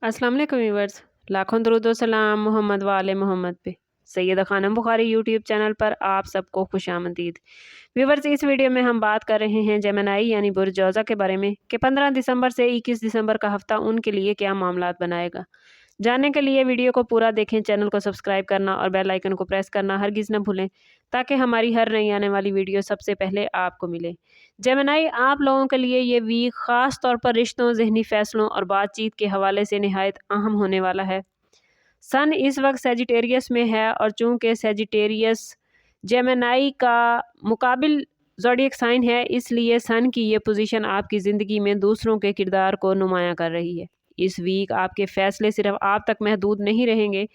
अस्सलाम वालेकुम व्यूअर्स, लाखों दरूद व सलाम मोहम्मद वाले मोहम्मद पे। सैयदा खानम बुखारी यूट्यूब चैनल पर आप सबको खुशामदीद। व्यूअर्स, इस वीडियो में हम बात कर रहे हैं जेमिनी यानी बुर्ज जौज़ा के बारे में कि 15 दिसंबर से 21 दिसंबर का हफ्ता उनके लिए क्या मामलात बनाएगा। जानने के लिए वीडियो को पूरा देखें, चैनल को सब्सक्राइब करना और बेल आइकन को प्रेस करना हरगिज़ न भूलें ताकि हमारी हर नई आने वाली वीडियो सबसे पहले आपको मिले। जेमिनी, आप लोगों के लिए ये वीक ख़ास तौर पर रिश्तों, ज़हनी फ़ैसलों और बातचीत के हवाले से निहायत अहम होने वाला है। सन इस वक्त सेजिटेरियस में है और चूँकि सेजिटेरियस जेमिनी का मुकाबिल ज़ोडिएक साइन है, इसलिए सन की ये पोजीशन आपकी ज़िंदगी में दूसरों के किरदार को नुमायाँ कर रही है। इस वीक आपके फ़ैसले सिर्फ आप तक महदूद नहीं रहेंगे,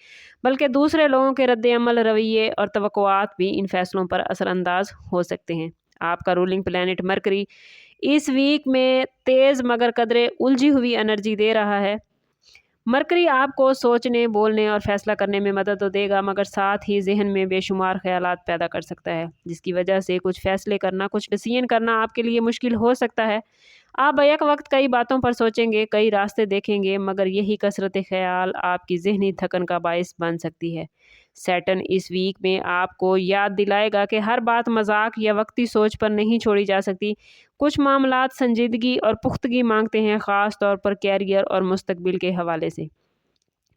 बल्कि दूसरे लोगों के रद्द-ए-अमल, रवैये और तवक्कुआत भी इन फ़ैसलों पर असरअंदाज हो सकते हैं। आपका रूलिंग प्लैनेट मरकरी इस वीक में तेज़ मगर कदरे उलझी हुई एनर्जी दे रहा है। मरकरी आपको सोचने, बोलने और फ़ैसला करने में मदद तो देगा, मगर साथ ही ज़हन में बेशुमार ख़यालात पैदा कर सकता है, जिसकी वजह से कुछ फ़ैसले करना, कुछ डिसीजन करना आपके लिए मुश्किल हो सकता है। आप बैक वक्त कई बातों पर सोचेंगे, कई रास्ते देखेंगे, मगर यही कसरत ख़याल आपकी ज़हनी थकन का बाइस बन सकती है। सैटर्न इस वीक में आपको याद दिलाएगा कि हर बात मजाक या वक्ती सोच पर नहीं छोड़ी जा सकती। कुछ मामलात संजीदगी और पुख्तगी मांगते हैं, ख़ास तौर पर कैरियर और मुस्तकबिल के हवाले से।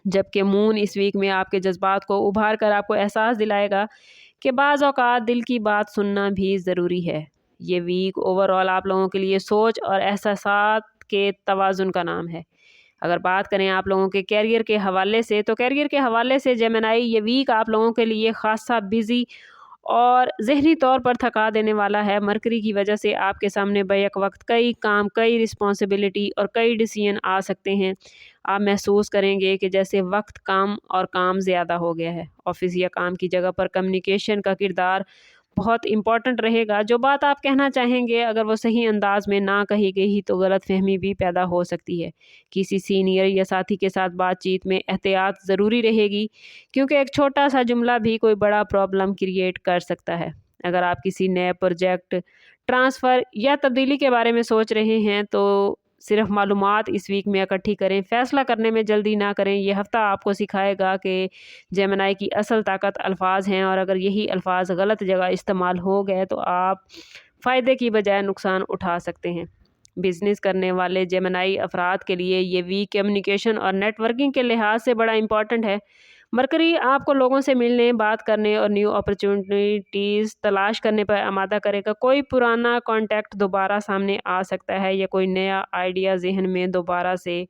जबकि मून इस वीक में आपके जज्बात को उभार कर आपको एहसास दिलाएगा कि बाज़ औक़ात दिल की बात सुनना भी ज़रूरी है। ये वीक ओवरऑल आप लोगों के लिए सोच और एहसासात के तवाज़ुन का नाम है। अगर बात करें आप लोगों के कैरियर के हवाले से, तो कैरियर के हवाले से जेमिनी, ये वीक आप लोगों के लिए ख़ासा बिज़ी और ज़हनी तौर पर थका देने वाला है। मरकरी की वजह से आपके सामने बैक वक्त कई काम, कई रिस्पॉन्सिबिलिटी और कई डिसीजन आ सकते हैं। आप महसूस करेंगे कि जैसे वक्त कम और काम ज़्यादा हो गया है। ऑफिस या काम की जगह पर कम्युनिकेशन का किरदार बहुत इम्पॉर्टेंट रहेगा। जो बात आप कहना चाहेंगे, अगर वो सही अंदाज में ना कही गई तो गलतफहमी भी पैदा हो सकती है। किसी सीनियर या साथी के साथ बातचीत में एहतियात ज़रूरी रहेगी, क्योंकि एक छोटा सा जुमला भी कोई बड़ा प्रॉब्लम क्रिएट कर सकता है। अगर आप किसी नए प्रोजेक्ट, ट्रांसफ़र या तब्दीली के बारे में सोच रहे हैं, तो सिर्फ मालूमात इस वीक में इकट्ठी करें, फ़ैसला करने में जल्दी ना करें। ये हफ़्ता आपको सिखाएगा कि जेमिनी की असल ताकत अल्फाज हैं, और अगर यही अल्फाज गलत जगह इस्तेमाल हो गए तो आप फ़ायदे की बजाय नुकसान उठा सकते हैं। बिज़नेस करने वाले जेमिनी अफराद के लिए ये वीक कम्युनिकेशन और नेटवर्किंग के लिहाज से बड़ा इम्पॉर्टेंट है। मरकरी आपको लोगों से मिलने, बात करने और न्यू अपॉर्चुनिटीज़ तलाश करने पर आमादा करेगा। कोई पुराना कॉन्टैक्ट दोबारा सामने आ सकता है या कोई नया आइडिया ज़हन में दोबारा से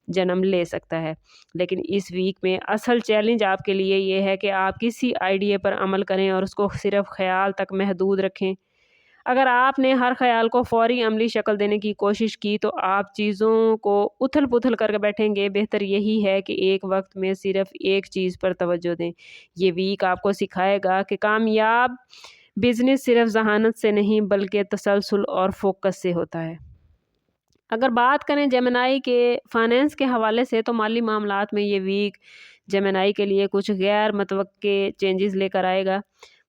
जन्म ले सकता है। लेकिन इस वीक में असल चैलेंज आपके लिए ये है कि आप किसी आइडिया पर अमल करें और उसको सिर्फ ख़याल तक महदूद रखें। अगर आपने हर ख़याल को फ़ौरी अमली शक्ल देने की कोशिश की, तो आप चीज़ों को उथल-पुथल करके बैठेंगे। बेहतर यही है कि एक वक्त में सिर्फ एक चीज़ पर तवज्जो दें। ये वीक आपको सिखाएगा कि कामयाब बिज़नेस सिर्फ ज़हानत से नहीं, बल्कि तसलसल और फोकस से होता है। अगर बात करें जेमिनी के फाइनेंस के हवाले से, तो माली मामलात में ये वीक जेमिनी के लिए कुछ गैर मतवक्के चेंजेस लेकर आएगा।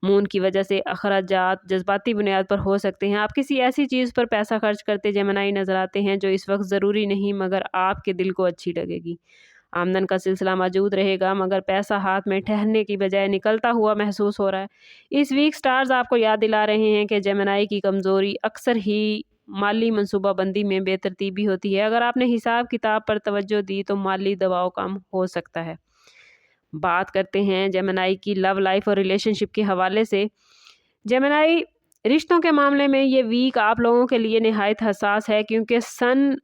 मून की वजह से अखराजात जज्बाती बुनियाद पर हो सकते हैं। आप किसी ऐसी चीज़ पर पैसा खर्च करते जेमिनी नज़र आते हैं जो इस वक्त ज़रूरी नहीं, मगर आपके दिल को अच्छी लगेगी। आमदन का सिलसिला मौजूद रहेगा, मगर पैसा हाथ में ठहरने की बजाय निकलता हुआ महसूस हो रहा है। इस वीक स्टार्स आपको याद दिला रहे हैं कि जेमिनी की कमज़ोरी अक्सर ही माली मनसूबाबंदी में बेतरतीबी होती है। अगर आपने हिसाब किताब पर तवज्जो दी, तो माली दबाव कम हो सकता है। बात करते हैं जेमिनी की लव लाइफ और रिलेशनशिप के हवाले से। जेमिनी, रिश्तों के मामले में ये वीक आप लोगों के लिए निहायत हसास है, क्योंकि सन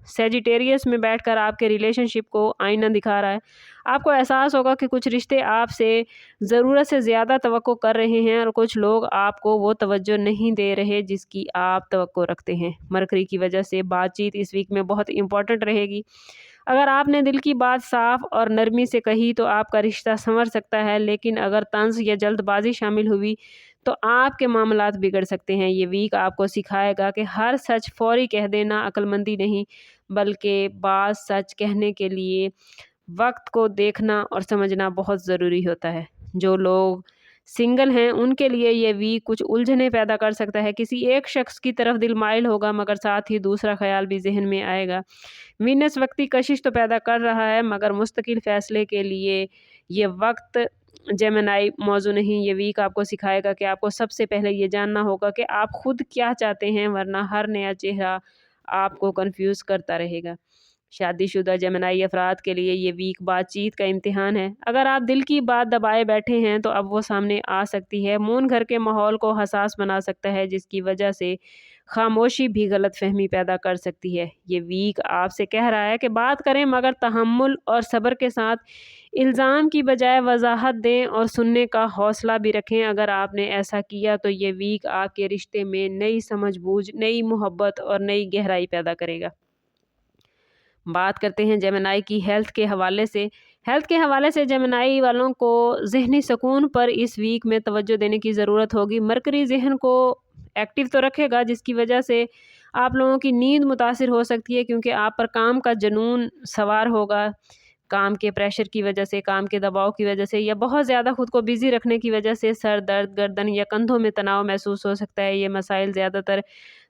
सेजिटेरियस में बैठकर आपके रिलेशनशिप को आईना दिखा रहा है। आपको एहसास होगा कि कुछ रिश्ते आपसे ज़रूरत से ज़्यादा तवक्को कर रहे हैं, और कुछ लोग आपको वो तवज्जो नहीं दे रहे जिसकी आप तवक्को रखते हैं। मरकरी की वजह से बातचीत इस वीक में बहुत इम्पॉर्टेंट रहेगी। अगर आपने दिल की बात साफ और नरमी से कही, तो आपका रिश्ता संवर सकता है, लेकिन अगर तंज या जल्दबाजी शामिल हुई, तो आपके मामलात बिगड़ सकते हैं। ये वीक आपको सिखाएगा कि हर सच फौरी कह देना अक्लमंदी नहीं, बल्कि बात सच कहने के लिए वक्त को देखना और समझना बहुत ज़रूरी होता है। जो लोग सिंगल हैं उनके लिए ये वीक कुछ उलझने पैदा कर सकता है। किसी एक शख्स की तरफ दिल माइल होगा मगर साथ ही दूसरा ख्याल भी जहन में आएगा। वीनस वक्ती कशिश तो पैदा कर रहा है मगर मुस्तकिल फ़ैसले के लिए ये वक्त जेमिनी मौजू नहीं। ये वीक आपको सिखाएगा कि आपको सबसे पहले ये जानना होगा कि आप खुद क्या चाहते हैं, वरना हर नया चेहरा आपको कंफ्यूज करता रहेगा। शादीशुदा जेमिनी अफराद के लिए ये वीक बातचीत का इम्तिहान है। अगर आप दिल की बात दबाए बैठे हैं तो अब वो सामने आ सकती है। मौन घर के माहौल को हसास बना सकता है जिसकी वजह से खामोशी भी गलत फहमी पैदा कर सकती है। ये वीक आपसे कह रहा है कि बात करें मगर तहम्मुल और सब्र के साथ। इल्ज़ाम की बजाय वजाहत दें और सुनने का हौसला भी रखें। अगर आपने ऐसा किया तो ये वीक आपके रिश्ते में नई समझ-बूझ, नई मोहब्बत और नई गहराई पैदा करेगा। बात करते हैं जेमिनी की हेल्थ के हवाले से। हेल्थ के हवाले से जेमिनी वालों को ज़हनी सुकून पर इस वीक में तवज्जो देने की ज़रूरत होगी। मरकरी ज़हन को एक्टिव तो रखेगा जिसकी वजह से आप लोगों की नींद मुतासिर हो सकती है क्योंकि आप पर काम का जुनून सवार होगा। काम के प्रेशर की वजह से, काम के दबाव की वजह से या बहुत ज़्यादा ख़ुद को बिज़ी रखने की वजह से सर दर्द, गर्दन या कंधों में तनाव महसूस हो सकता है। ये मसाइल ज़्यादातर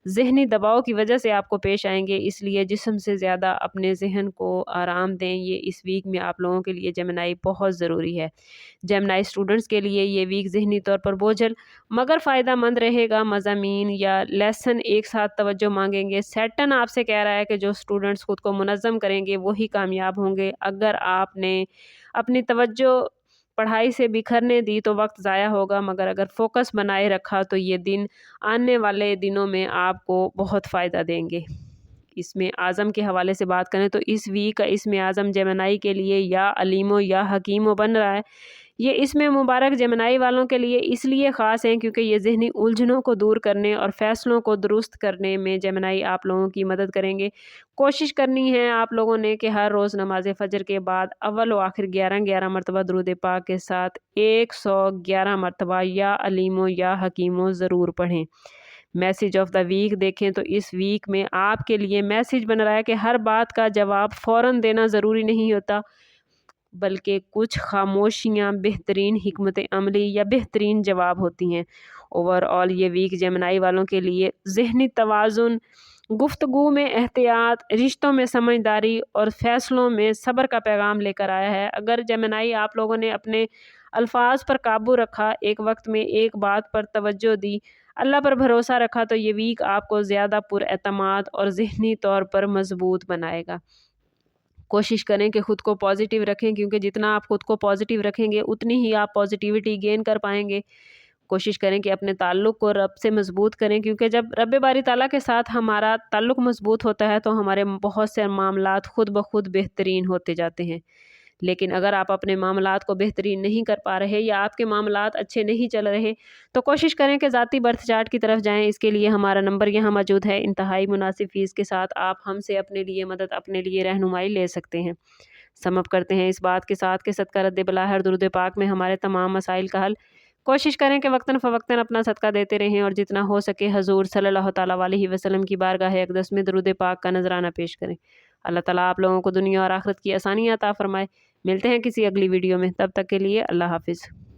ज़हनी दबाव की वजह से आपको पेश आएंगे, इसलिए जिस्म से ज़्यादा अपने ज़हन को आराम दें। ये इस वीक में आप लोगों के लिए जेमिनी बहुत ज़रूरी है। जेमिनी स्टूडेंट्स के लिए ये वीक ज़हनी तौर पर बोझल मगर फ़ायदा मंद रहेगा। मज़ामीन या लेसन एक साथ तवज्जो मांगेंगे। सैटर्न आपसे कह रहा है कि जो स्टूडेंट्स खुद को मुनज़्ज़म करेंगे वही कामयाब होंगे। अगर आपने अपनी तवज्जो पढ़ाई से बिखरने दी तो वक्त ज़ाया होगा, मगर अगर फोकस बनाए रखा तो ये दिन आने वाले दिनों में आपको बहुत फ़ायदा देंगे। इसमें आज़म के हवाले से बात करें तो इस वीक का इसमें आज़म जेमिनी के लिए या अलीमो या हकीमो बन रहा है। ये इसमें मुबारक जेमिनी वालों के लिए इसलिए ख़ास हैं क्योंकि ये ज़हनी उलझनों को दूर करने और फ़ैसलों को दुरुस्त करने में जेमिनी आप लोगों की मदद करेंगे। कोशिश करनी है आप लोगों ने कि हर रोज़ नमाज फ़जर के बाद अव्वल व आखिर 11-11 मरतबा दुरूद पाक के साथ 111 मरतबा या अलीमो या हकीमो ज़रूर पढ़ें। मैसेज ऑफ द वीक देखें तो इस वीक में आपके लिए मैसेज बन रहा है कि हर बात का जवाब फ़ौरन देना ज़रूरी नहीं होता, बल्कि कुछ खामोशियाँ बेहतरीन हिकमत अमली या बेहतरीन जवाब होती हैं। ओवरऑल ये वीक जेमिनी वालों के लिए ज़हनी तवाज़ुन, गुफ्तगू में एहतियात, रिश्तों में समझदारी और फ़ैसलों में सब्र का पैगाम लेकर आया है। अगर जेमिनी आप लोगों ने अपने अल्फाज पर काबू रखा, एक वक्त में एक बात पर तवज्जो दी, अल्लाह पर भरोसा रखा तो ये वीक आपको ज़्यादा पुरएतमाद और ज़हनी तौर पर मजबूत बनाएगा। कोशिश करें कि ख़ुद को पॉजिटिव रखें क्योंकि जितना आप ख़ुद को पॉजिटिव रखेंगे उतनी ही आप पॉजिटिविटी गेन कर पाएंगे। कोशिश करें कि अपने ताल्लुक़ को रब से मजबूत करें क्योंकि जब रब बारी ताला के साथ हमारा ताल्लुक़ मजबूत होता है तो हमारे बहुत से मामलात ख़ुद ब खुद बेहतरीन होते जाते हैं। लेकिन अगर आप अपने मामलात को बेहतरीन नहीं कर पा रहे या आपके मामलात अच्छे नहीं चल रहे तो कोशिश करें कि ज़ाती बर्थ चार्ट की तरफ जाएं। इसके लिए हमारा नंबर यहाँ मौजूद है। इंतहाई मुनासिब फ़ीस के साथ आप हमसे अपने लिए मदद, अपने लिए रहनुमाई ले सकते हैं। समअप करते हैं इस बात के साथ कि सदका रद्द बला हर दुरूद पाक में हमारे तमाम मसाइल का हल। कोशिश करें कि वक्तन फ़वक्तन अपना सदका देते रहें और जितना हो सके हजूर सल्लल्लाहु तआला अलैहि वसल्लम की बारगाह अक़दस में दुरूद पाक का नजराना पेश करें। अल्लाह ताला आप लोगों को दुनिया और आखिरत की आसानियाँ अता फ़रमाए। मिलते हैं किसी अगली वीडियो में, तब तक के लिए अल्लाह हाफ़िज़।